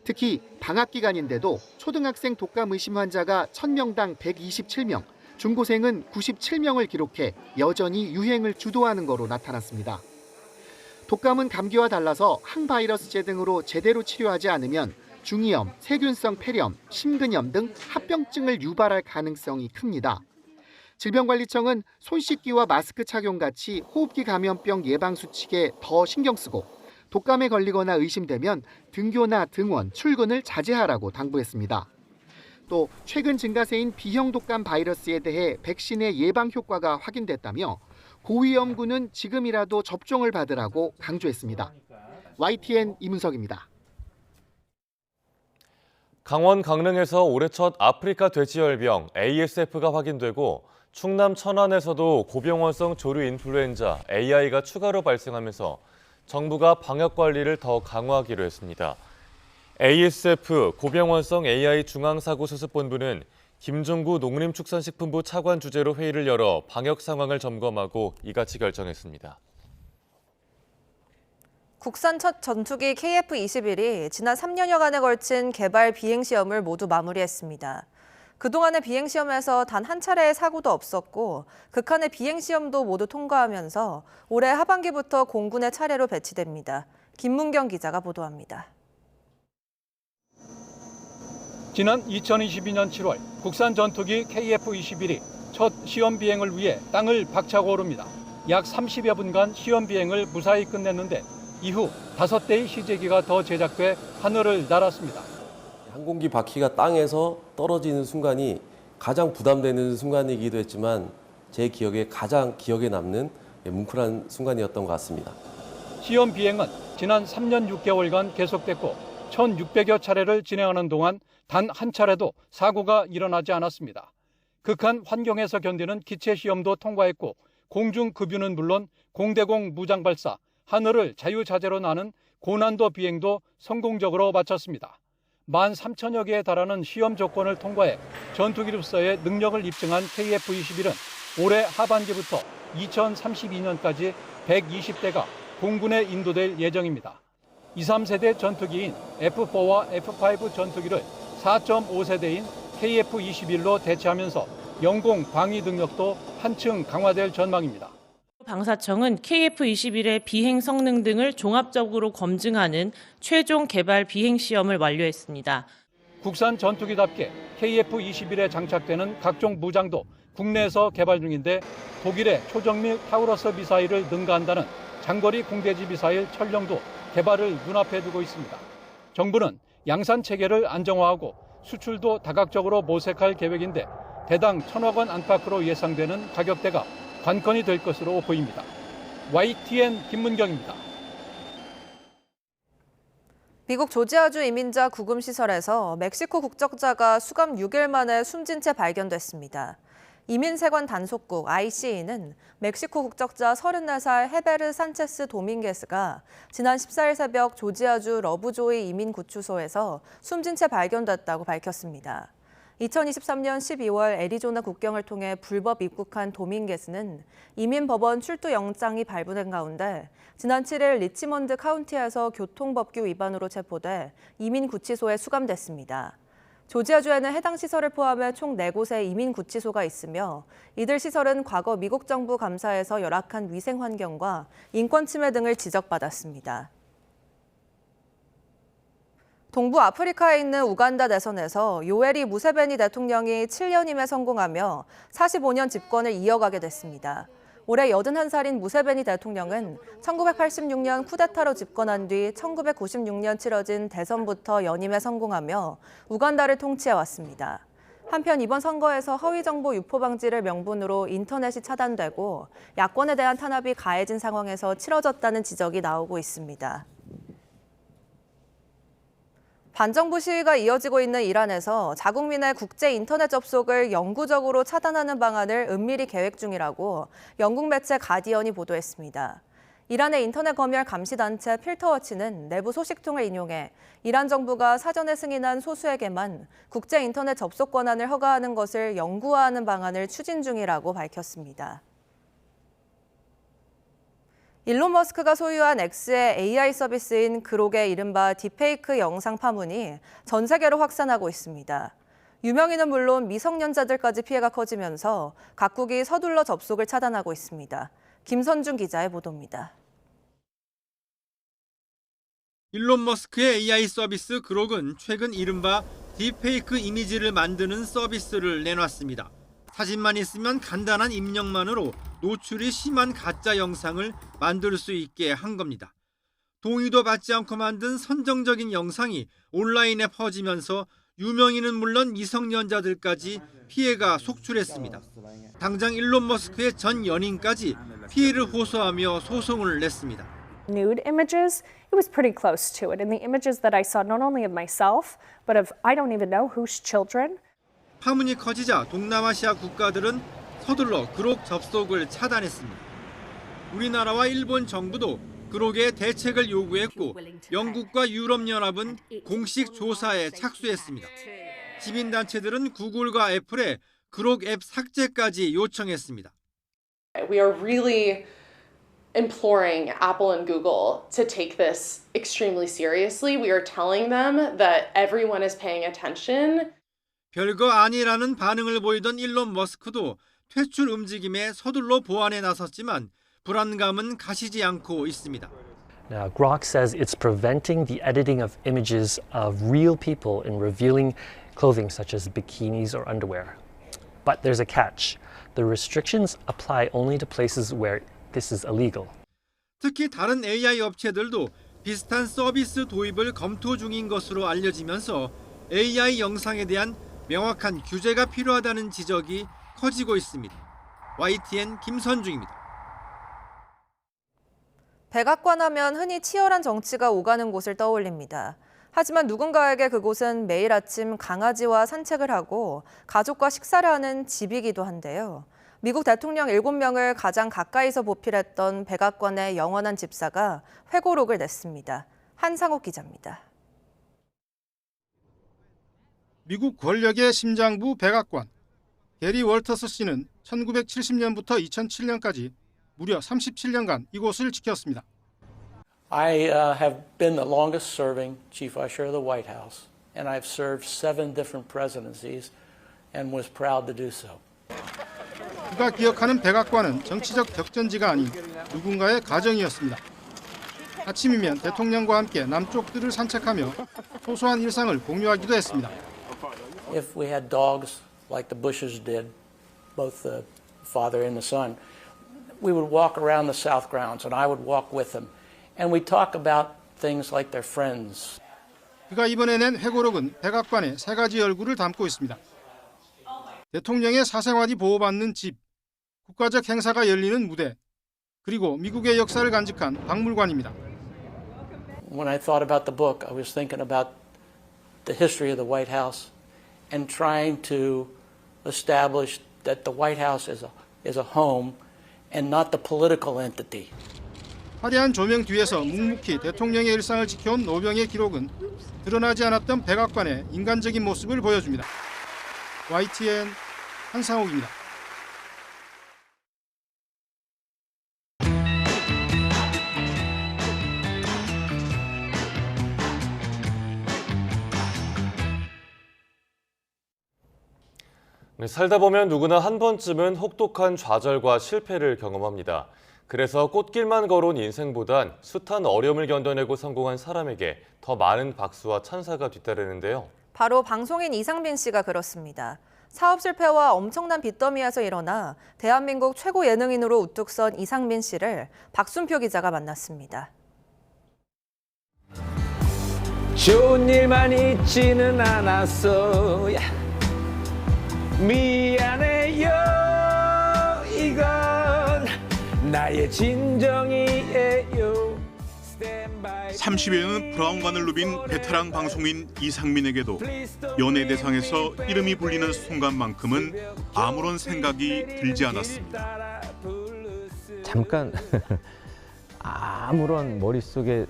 특히 방학 기간인데도 초등학생 독감 의심 환자가 1000명당 127명, 중고생은 97명을 기록해 여전히 유행을 주도하는 거로 나타났습니다. 독감은 감기와 달라서 항바이러스제 등으로 제대로 치료하지 않으면 중이염, 세균성 폐렴, 심근염 등 합병증을 유발할 가능성이 큽니다. 질병관리청은 손 씻기와 마스크 착용 같이 호흡기 감염병 예방 수칙에 더 신경 쓰고 독감에 걸리거나 의심되면 등교나 등원, 출근을 자제하라고 당부했습니다. 또 최근 증가세인 B형 독감 바이러스에 대해 백신의 예방 효과가 확인됐다며 고위험군은 지금이라도 접종을 받으라고 강조했습니다. YTN 이문석입니다. 강원 강릉에서 올해 첫 아프리카 돼지열병 ASF가 확인되고 충남 천안에서도 고병원성 조류 인플루엔자 AI가 추가로 발생하면서 정부가 방역 관리를 더 강화하기로 했습니다. ASF 고병원성 AI 중앙사고수습본부는 김종구 농림축산식품부 차관 주재로 회의를 열어 방역 상황을 점검하고 이같이 결정했습니다. 국산 첫 전투기 KF-21이 지난 3년여간에 걸친 개발 비행시험을 모두 마무리했습니다. 그동안의 비행시험에서 단 한 차례의 사고도 없었고 극한의 비행시험도 모두 통과하면서 올해 하반기부터 공군의 차례로 배치됩니다. 김문경 기자가 보도합니다. 지난 2022년 7월 국산 전투기 KF-21이 첫 시험 비행을 위해 땅을 박차고 오릅니다. 약 30여 분간 시험 비행을 무사히 끝냈는데 이후 5대의 시제기가 더 제작돼 하늘을 날았습니다. 항공기 바퀴가 땅에서 떨어지는 순간이 가장 부담되는 순간이기도 했지만 제 기억에 가장 기억에 남는 뭉클한 순간이었던 것 같습니다. 시험 비행은 지난 3년 6개월간 계속됐고 1,600여 차례를 진행하는 동안 단 한 차례도 사고가 일어나지 않았습니다. 극한 환경에서 견디는 기체 시험도 통과했고 공중 급유는 물론 공대공 무장 발사, 하늘을 자유자재로 나는 고난도 비행도 성공적으로 마쳤습니다. 13,000여 개에 달하는 시험 조건을 통과해 전투기로서의 능력을 입증한 KF-21은 올해 하반기부터 2032년까지 120대가 공군에 인도될 예정입니다. 2, 3세대 전투기인 F4와 F5 전투기를 4.5세대인 KF-21로 대체하면서 영공 방위 능력도 한층 강화될 전망입니다. 방사청은 KF-21의 비행 성능 등을 종합적으로 검증하는 최종 개발 비행 시험을 완료했습니다. 국산 전투기답게 KF-21에 장착되는 각종 무장도 국내에서 개발 중인데 독일의 초정밀 타우러스 미사일을 능가한다는 장거리 공대지 미사일 천령도 개발을 눈앞에 두고 있습니다. 정부는 양산 체계를 안정화하고 수출도 다각적으로 모색할 계획인데 대당 1,000억 원 안팎으로 예상되는 가격대가 관건이 될 것으로 보입니다. YTN 김문경입니다. 미국 조지아주 이민자 구금시설에서 멕시코 국적자가 수감 6일 만에 숨진 채 발견됐습니다. 이민세관 단속국 ICE는 멕시코 국적자 34살 헤베르 산체스 도밍게스가 지난 14일 새벽 조지아주 러브조이 이민구치소에서 숨진 채 발견됐다고 밝혔습니다. 2023년 12월 애리조나 국경을 통해 불법 입국한 도밍게스는 이민법원 출두 영장이 발부된 가운데 지난 7일 리치먼드 카운티에서 교통법규 위반으로 체포돼 이민구치소에 수감됐습니다. 조지아주에는 해당 시설을 포함해 총 4곳의 이민구치소가 있으며 이들 시설은 과거 미국 정부 감사에서 열악한 위생 환경과 인권 침해 등을 지적받았습니다. 동부 아프리카에 있는 우간다 대선에서 요웨리 무세베니 대통령이 7연임에 성공하며 45년 집권을 이어가게 됐습니다. 올해 81살인 무세베니 대통령은 1986년 쿠데타로 집권한 뒤 1996년 치러진 대선부터 연임에 성공하며 우간다를 통치해왔습니다. 한편 이번 선거에서 허위정보 유포 방지를 명분으로 인터넷이 차단되고 야권에 대한 탄압이 가해진 상황에서 치러졌다는 지적이 나오고 있습니다. 반정부 시위가 이어지고 있는 이란에서 자국민의 국제 인터넷 접속을 영구적으로 차단하는 방안을 은밀히 계획 중이라고 영국 매체 가디언이 보도했습니다. 이란의 인터넷 검열 감시 단체 필터워치는 내부 소식통을 인용해 이란 정부가 사전에 승인한 소수에게만 국제 인터넷 접속 권한을 허가하는 것을 영구화하는 방안을 추진 중이라고 밝혔습니다. 일론 머스크가 소유한 X의 AI 서비스인 그록의 이른바 딥페이크 영상 파문이 전 세계로 확산하고 있습니다. 유명인은 물론 미성년자들까지 피해가 커지면서 각국이 서둘러 접속을 차단하고 있습니다. 김선중 기자의 보도입니다. 일론 머스크의 AI 서비스 그록은 최근 이른바 딥페이크 이미지를 만드는 서비스를 내놨습니다. 사진만 있으면 간단한 입력만으로 노출이 심한 가짜 영상을 만들 수 있게 한 겁니다. 동의도 받지 않고 만든 선정적인 영상이 온라인에 퍼지면서 유명인은 물론 미성년자들까지 피해가 속출했습니다. 당장 일론 머스크의 전 연인까지 피해를 호소하며 소송을 냈습니다. Nude images, it was pretty close to it. And the images that I saw not only of myself, but of I don't even know whose children. 파문이 커지자 동남아시아 국가들은 서둘러 그록 접속을 차단했습니다. 우리나라와 일본 정부도 그록의 대책을 요구했고 영국과 유럽연합은 공식 조사에 착수했습니다. 시민단체들은 구글과 애플에 그록 앱 삭제까지 요청했습니다. We are really imploring Apple and Google to take this extremely seriously. We are telling them that everyone is paying attention. 별거 아니라는 반응을 보이던 일론 머스크도 퇴출 움직임에 서둘러 보완에 나섰지만 불안감은 가시지 않고 있습니다. Now, Grok says it's preventing the editing of images of real people and revealing clothing such as bikinis or underwear. But there's a catch. The restrictions apply only to places where this is illegal. 특히 다른 AI 업체들도 비슷한 서비스 도입을 검토 중인 것으로 알려지면서 AI 영상에 대한 명확한 규제가 필요하다는 지적이 커지고 있습니다. YTN 김선중입니다. 백악관 하면 흔히 치열한 정치가 오가는 곳을 떠올립니다. 하지만 누군가에게 그곳은 매일 아침 강아지와 산책을 하고 가족과 식사를 하는 집이기도 한데요. 미국 대통령 7명을 가장 가까이서 보필했던 백악관의 영원한 집사가 회고록을 냈습니다. 한상욱 기자입니다. 미국 권력의 심장부 백악관. 게리 월터스 씨는 1970년부터 2007년까지 무려 37년간 이곳을 지켰습니다. I have been the longest serving chief usher of the White House, and I've served 7 different presidencies and was proud to do so. 그가 기억하는 백악관은 정치적 격전지가 아닌 누군가의 가정이었습니다. 아침이면 대통령과 함께 남쪽들을 산책하며 소소한 일상을 공유하기도 했습니다. If we had dogs like the Bushes did, both the father and the son, we would walk around the South grounds and I would walk with them and we'd talk about things like their friends. 그가 이번에 낸 회고록은 백악관의 세 가지 얼굴을 담고 있습니다. 대통령의 사생활이 보호받는 집, 국가적 행사가 열리는 무대, 그리고 미국의 역사를 간직한 박물관입니다. When I thought about the book, I was thinking about the history of the White House and trying to establish that the White House is a home and not the political entity. 화려한 조명 뒤에서 묵묵히 대통령의 일상을 지켜온 노병의 기록은 드러나지 않았던 백악관의 인간적인 모습을 보여줍니다. YTN 한상욱입니다. 네, 살다 보면 누구나 한 번쯤은 혹독한 좌절과 실패를 경험합니다. 그래서 꽃길만 걸어온 인생보단 숱한 어려움을 견뎌내고 성공한 사람에게 더 많은 박수와 찬사가 뒤따르는데요. 바로 방송인 이상민 씨가 그렇습니다. 사업 실패와 엄청난 빚더미에서 일어나 대한민국 최고 예능인으로 우뚝 선 이상민 씨를 박순표 기자가 만났습니다. 좋은 일만 있지는 않았어. 미안해요. 이건 나의 진정이에요. 30여년 브라운관을 누빈 베테랑 방송인 이상민에게도 연예대상에서 이름이 불리는 순간만큼은 아무런 생각이 들지 않았습니다. 잠깐 아무런 머릿속에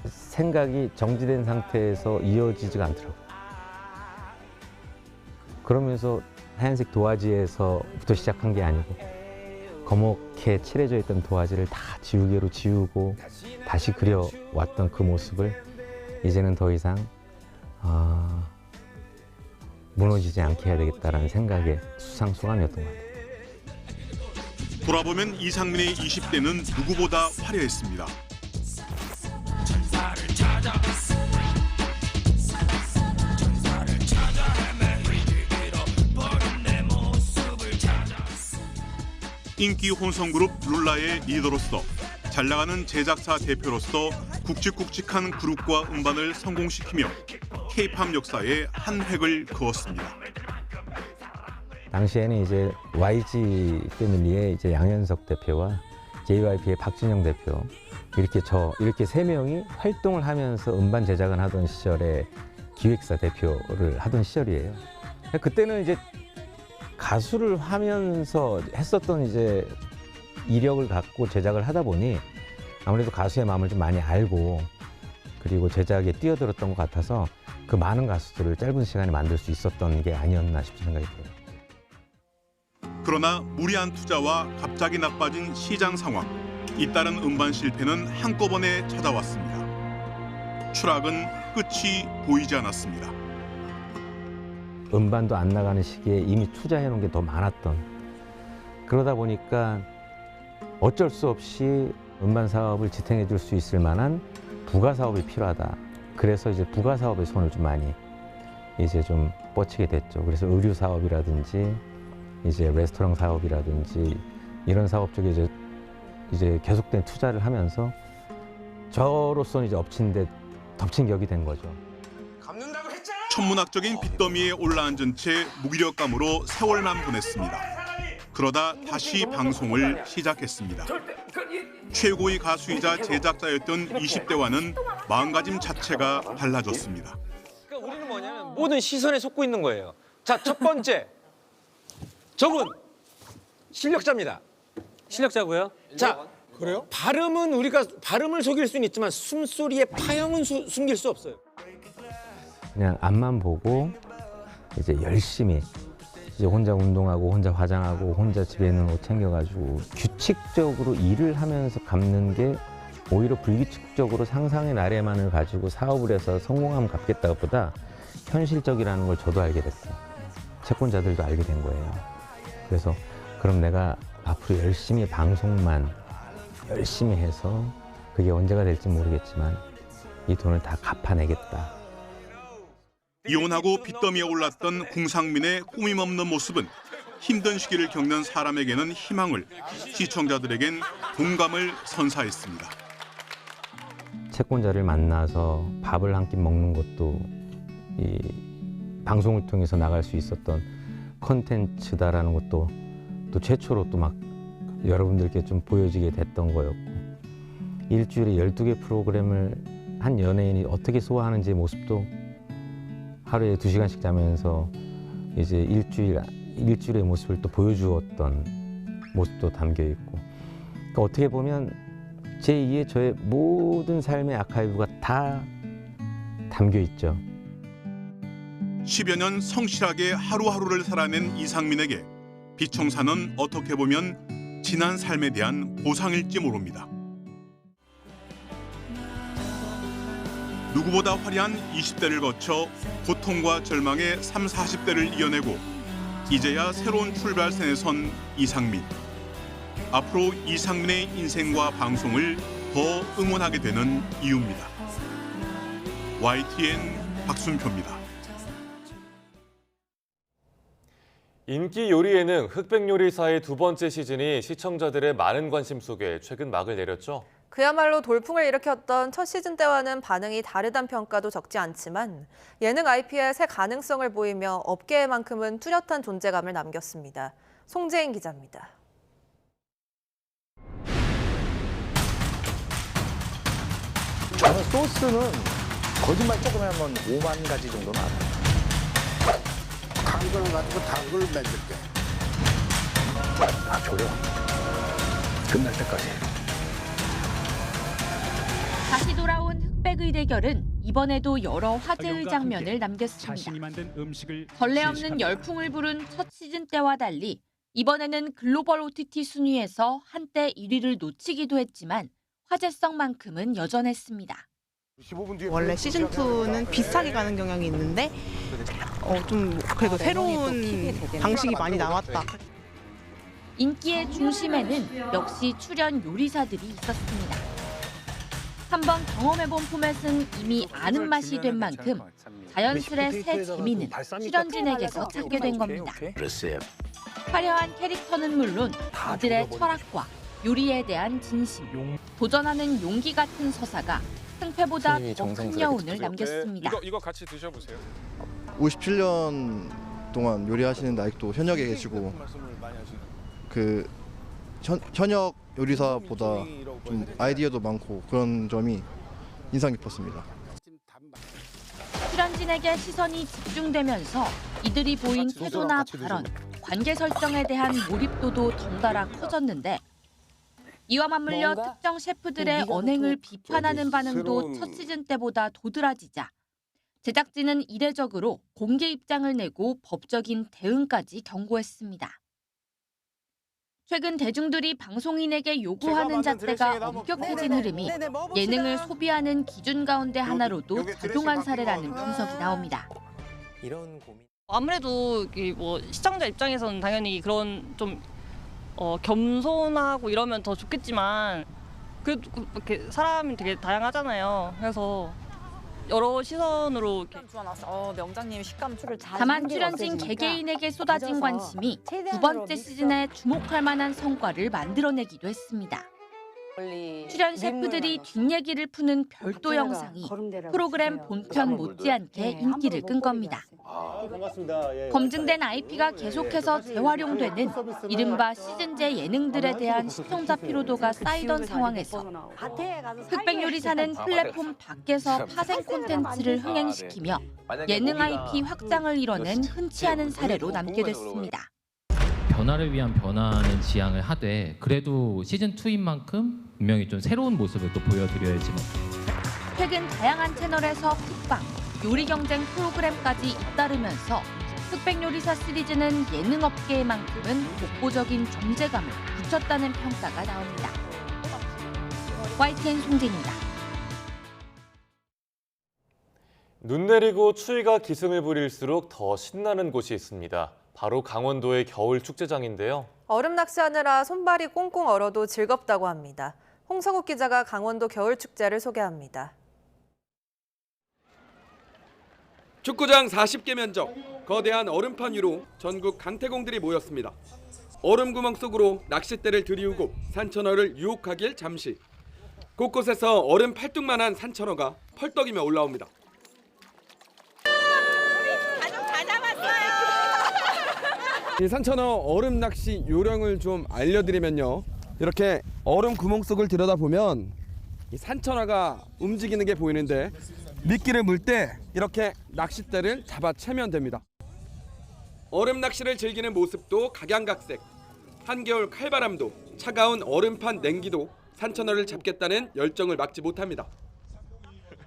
생각이 정지된 상태에서 이어지지가 않더라고요. 그러면서 하얀색 도화지에서부터 시작한 게 아니고 거목해 칠해져 있던 도화지를 다 지우개로 지우고 다시 그려왔던 그 모습을 이제는 더 이상 무너지지 않게 해야 되겠다라는 생각의 수상소감이었던 것 같아요. 돌아보면 이상민의 20대는 누구보다 화려했습니다. 인기 혼성그룹 룰라의 리더로서 잘나가는 제작사 대표로서 굵직굵직한 그룹과 음반을 성공시키며 K-팝 역사에 한 획을 그었습니다. 당시에는 이제 YG 패밀리의 이제 양현석 대표와 JYP의 박진영 대표 이렇게 세 명이 활동을 하면서 음반 제작을 하던 시절에 기획사 대표를 하던 시절이에요. 그때는 이제 가수를 하면서 했었던 이제 이력을 갖고 제작을 하다 보니 아무래도 가수의 마음을 좀 많이 알고 그리고 제작에 뛰어들었던 것 같아서 그 많은 가수들을 짧은 시간에 만들 수 있었던 게 아니었나 싶은 생각이 들어요. 그러나 무리한 투자와 갑자기 나빠진 시장 상황, 잇따른 음반 실패는 한꺼번에 찾아왔습니다. 추락은 끝이 보이지 않았습니다. 음반도 안 나가는 시기에 이미 투자해놓은 게 더 많았던 그러다 보니까 어쩔 수 없이 음반 사업을 지탱해 줄 수 있을 만한 부가 사업이 필요하다. 그래서 이제 부가 사업에 손을 좀 많이 이제 좀 뻗치게 됐죠. 그래서 의류 사업이라든지 이제 레스토랑 사업이라든지 이런 사업 쪽에 이제 계속된 투자를 하면서 저로서는 이제 덮친 격이 된 거죠. 천문학적인 빚더미에 올라앉은 채 무기력감으로 세월만 보냈습니다. 그러다 다시 방송을 시작했습니다. 최고의 가수이자 제작자였던 20대와는 마음가짐 자체가 달라졌습니다. 그러니까 우리는 뭐냐면 모든 시선에 속고 있는 거예요. 자, 첫 번째. 저분 실력자입니다. 실력자고요. 자, 그래요? 발음은 우리가 발음을 속일 수는 있지만 숨소리의 파형은 숨길 수 없어요. 그냥 앞만 보고 이제 열심히 이제 혼자 운동하고 혼자 화장하고 혼자 집에 있는 옷 챙겨가지고 규칙적으로 일을 하면서 갚는 게 오히려 불규칙적으로 상상의 나래만을 가지고 사업을 해서 성공하면 갚겠다보다 현실적이라는 걸 저도 알게 됐어요. 채권자들도 알게 된 거예요. 그래서 그럼 내가 앞으로 열심히 방송만 열심히 해서 그게 언제가 될지 모르겠지만 이 돈을 다 갚아내겠다. 이혼하고 빚더미에 올랐던 궁상민의 꾸밈없는 모습은 힘든 시기를 겪는 사람에게는 희망을, 시청자들에겐 공감을 선사했습니다. 채권자를 만나서 밥을 한 끼 먹는 것도 이 방송을 통해서 나갈 수 있었던 콘텐츠다라는 것도 또 최초로 또 막 여러분들께 좀 보여지게 됐던 거였고, 일주일에 12개 프로그램을 한 연예인이 어떻게 소화하는지 모습도 하루에 2시간씩 자면서 이제 일주일의 모습을 또 보여주었던 모습도 담겨 있고, 그러니까 어떻게 보면 제2의 저의 모든 삶의 아카이브가 다 담겨 있죠. 10여 년 성실하게 하루하루를 살아낸 이상민에게 비청사는 어떻게 보면 지난 삶에 대한 보상일지 모릅니다. 누구보다 화려한 20대를 거쳐 고통과 절망의 30, 40대를 이겨내고 이제야 새로운 출발선에 선 이상민. 앞으로 이상민의 인생과 방송을 더 응원하게 되는 이유입니다. YTN 박순표입니다. 인기 요리 예능 흑백요리사의 2번째 시즌이 시청자들의 많은 관심 속에 최근 막을 내렸죠. 그야말로 돌풍을 일으켰던 첫 시즌 때와는 반응이 다르다는 평가도 적지 않지만 예능 IP의 새 가능성을 보이며 업계에만큼은 뚜렷한 존재감을 남겼습니다. 송재인 기자입니다. 저는 소스는 거짓말 조금 하면 5만 가지 정도는 알아요. 당근을 가지고 당근을 만들게. 다 졸여. 끝날 때까지. 다시 돌아온 흑백의 대결은 이번에도 여러 화제의 장면을 남겼습니다. 전례 없는 열풍을 부른 첫 시즌 때와 달리 이번에는 글로벌 OTT 순위에서 한때 1위를 놓치기도 했지만 화제성만큼은 여전했습니다. 원래 시즌2는 비슷하게 가는 경향이 있는데 좀 그래도 새로운 방식이 많이 나왔다. 인기의 중심에는 역시 출연 요리사들이 있었습니다. 한번 경험해본 포맷은 이미 아는 맛이 된 만큼 자연스레 새 재미는 출연진에게서 찾게 된 겁니다. 화려한 캐릭터는 물론 이들의 철학과 요리에 대한 진심, 도전하는 용기 같은 서사가 승패보다 더 큰 여운을 남겼습니다. 이거 같이 드셔보세요. 57년 동안 요리하시는데 아직도 현역에 계시고 그 현역 요리사보다 좀 아이디어도 많고 그런 점이 인상 깊었습니다. 출연진에게 시선이 집중되면서 이들이 보인 태도나 발언, 관계 설정에 대한 몰입도도 덩달아 커졌는데 이와 맞물려 특정 셰프들의 언행을 비판하는 반응도 첫 시즌 때보다 도드라지자 제작진은 이례적으로 공개 입장을 내고 법적인 대응까지 경고했습니다. 최근 대중들이 방송인에게 요구하는 잣대가 엄격해진 흐름이 예능을 소비하는 기준 가운데 하나로도 작용한 사례라는 분석이 나옵니다. 아무래도 시청자 입장에서는 당연히 그런 좀 겸손하고 이러면 더 좋겠지만 그래도 이렇게 사람이 되게 다양하잖아요. 그래서 여러 시선으로 명장님 식감추를 잘 다만 출연진 개개인에게 쏟아진 관심이 2번째 시즌에 주목할 만한 성과를 만들어내기도 했습니다. 출연 셰프들이 뒷얘기를 푸는 별도 영상이 프로그램 본편 못지않게 인기를 끈 겁니다. 반갑습니다. 검증된 IP가 계속해서 재활용되는 이른바 시즌제 예능들에 대한 시청자 피로도가 쌓이던 상황에서 흑백요리사는 플랫폼 밖에서 파생 콘텐츠를 흥행시키며 예능 IP 확장을 이뤄낸 흔치 않은 사례로 남게 됐습니다. 변화를 위한 변화는 지향을 하되 그래도 시즌2인 만큼 분명히 좀 새로운 모습을 또 보여드려야지. 최근 다양한 채널에서 쿡방, 요리 경쟁 프로그램까지 잇따르면서 흑백요리사 시리즈는 예능 업계에만큼은 독보적인 존재감을 붙였다는 평가가 나옵니다. YTN 송진입니다. 눈 내리고 추위가 기승을 부릴수록 더 신나는 곳이 있습니다. 바로 강원도의 겨울 축제장인데요. 얼음 낚시하느라 손발이 꽁꽁 얼어도 즐겁다고 합니다. 홍성욱 기자가 강원도 겨울 축제를 소개합니다. 축구장 40개 면적, 거대한 얼음판 위로 전국 강태공들이 모였습니다. 얼음 구멍 속으로 낚싯대를 들이우고 산천어를 유혹하길 잠시. 곳곳에서 얼음 팔뚝만한 산천어가 펄떡이며 올라옵니다. 이 산천어 얼음 낚시 요령을 좀 알려드리면요. 이렇게 얼음 구멍 속을 들여다보면 이 산천어가 움직이는 게 보이는데 미끼를 물 때 이렇게 낚싯대를 잡아채면 됩니다. 얼음 낚시를 즐기는 모습도 각양각색. 한겨울 칼바람도 차가운 얼음판 냉기도 산천어를 잡겠다는 열정을 막지 못합니다.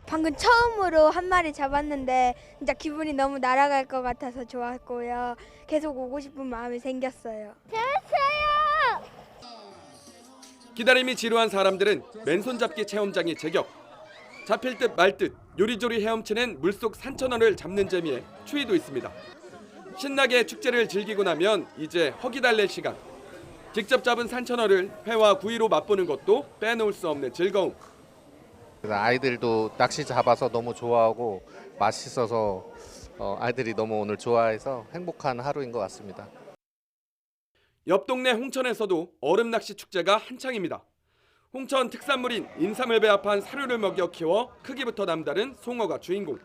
방금 처음으로 한 마리 잡았는데 진짜 기분이 너무 날아갈 것 같아서 좋았고요. 계속 오고 싶은 마음이 생겼어요. 재밌어요! 기다림이 지루한 사람들은 맨손 잡기 체험장이 제격. 잡힐 듯 말 듯 요리조리 헤엄치는 물속 산천어를 잡는 재미에 추위도 있습니다. 신나게 축제를 즐기고 나면 이제 허기 달랠 시간. 직접 잡은 산천어를 회와 구이로 맛보는 것도 빼놓을 수 없는 즐거움. 아이들도 낚시 잡아서 너무 좋아하고 맛있어서 아이들이 너무 오늘 좋아해서 행복한 하루인 것 같습니다. 옆 동네 홍천에서도 얼음 낚시 축제가 한창입니다. 홍천 특산물인 인삼을 배합한 사료를 먹여 키워 크기부터 남다른 송어가 주인공.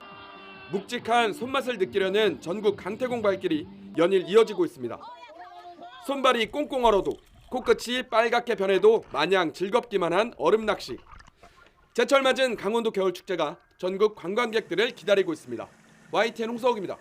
묵직한 손맛을 느끼려는 전국 강태공 발길이 연일 이어지고 있습니다. 손발이 꽁꽁 얼어도 코끝이 빨갛게 변해도 마냥 즐겁기만 한 얼음 낚시. 제철 맞은 강원도 겨울축제가 전국 관광객들을 기다리고 있습니다. YTN 홍서욱입니다.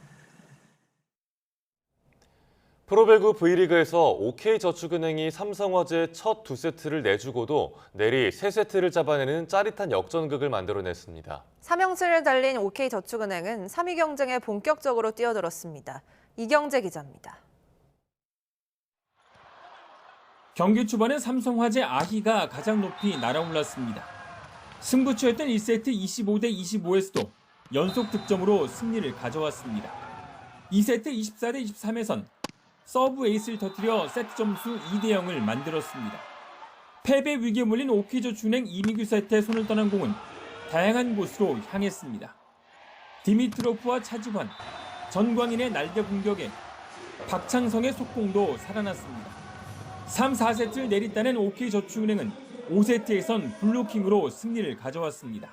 프로배구 V리그에서 OK저축은행이 삼성화재 첫 2세트를 내주고도 내리 3세트를 잡아내는 짜릿한 역전극을 만들어냈습니다. 3연승을 달린 OK저축은행은 3위 경쟁에 본격적으로 뛰어들었습니다. 이경재 기자입니다. 경기 초반에 삼성화재 아희가 가장 높이 날아올랐습니다. 승부처였던 1세트 25대 25에서도 연속 득점으로 승리를 가져왔습니다. 2세트 24대 23에선 서브 에이스를 터뜨려 세트 점수 2대 0을 만들었습니다. 패배 위기에 몰린 OK저축은행 이민규 세트에 손을 떠난 공은 다양한 곳으로 향했습니다. 디미트로프와 차지환, 전광인의 날개 공격에 박창성의 속공도 살아났습니다. 3, 4세트를 내리따낸 OK저축은행은 5세트에선 블로킹으로 승리를 가져왔습니다.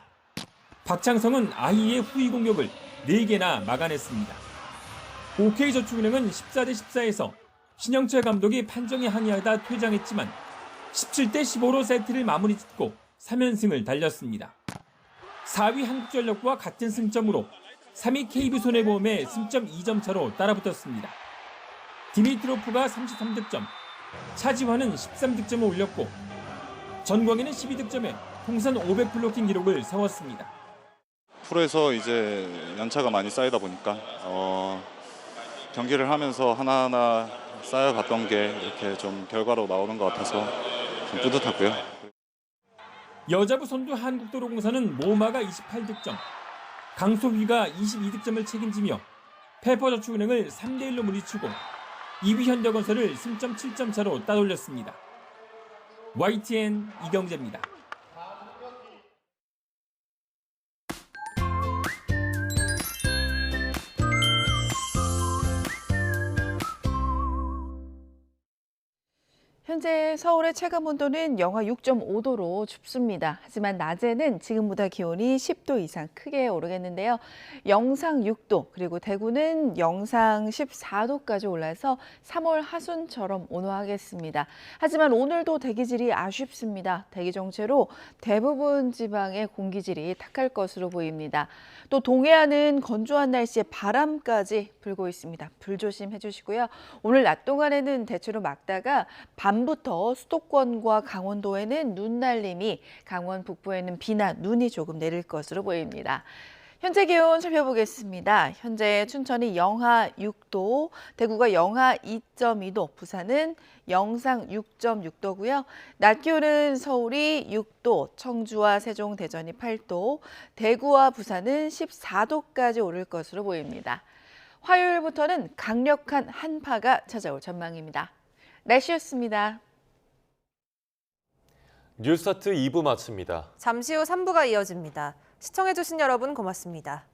박창성은 아이의 후위 공격을 4개나 막아냈습니다. OK저축은행은 14대 14에서 신영철 감독이 판정에 항의하다 퇴장했지만 17대 15로 세트를 마무리 짓고 3연승을 달렸습니다. 4위 한국전력과 같은 승점으로 3위 KB손해보험의 승점 2점 차로 따라붙었습니다. 디미트로프가 33득점, 차지환은 13득점을 올렸고 전광인은 12득점에 통산 500블로킹 기록을 세웠습니다. 프로에서 이제 연차가 많이 쌓이다 보니까 경기를 하면서 하나하나 쌓여갔던 게 이렇게 좀 결과로 나오는 것 같아서 좀 뿌듯하고요. 여자부 선두 한국도로공사는 모마가 28득점, 강소휘가 22득점을 책임지며 페퍼저축은행을 3대 1로 물리치고 2위 현대건설을 승점 7점 차로 따돌렸습니다. YTN 이경재입니다. 현재 서울의 체감 온도는 영하 6.5도로 춥습니다. 하지만 낮에는 지금보다 기온이 10도 이상 크게 오르겠는데요. 영상 6도 그리고 대구는 영상 14도까지 올라서 3월 하순처럼 온화하겠습니다. 하지만 오늘도 대기질이 아쉽습니다. 대기 정체로 대부분 지방의 공기질이 탁할 것으로 보입니다. 또 동해안은 건조한 날씨에 바람까지 불고 있습니다. 불조심해 주시고요. 오늘 낮 동안에는 대체로 막다가 밤부터 수도권과 강원도에는 눈 날림이, 강원 북부에는 비나 눈이 조금 내릴 것으로 보입니다. 현재 기온 살펴보겠습니다. 현재 춘천이 영하 6도, 대구가 영하 2.2도, 부산은 영상 6.6도고요. 낮 기온은 서울이 6도, 청주와 세종, 대전이 8도, 대구와 부산은 14도까지 오를 것으로 보입니다. 화요일부터는 강력한 한파가 찾아올 전망입니다. 날씨였습니다. 뉴스타트 2부 마칩니다. 잠시 후 3부가 이어집니다. 시청해주신 여러분 고맙습니다.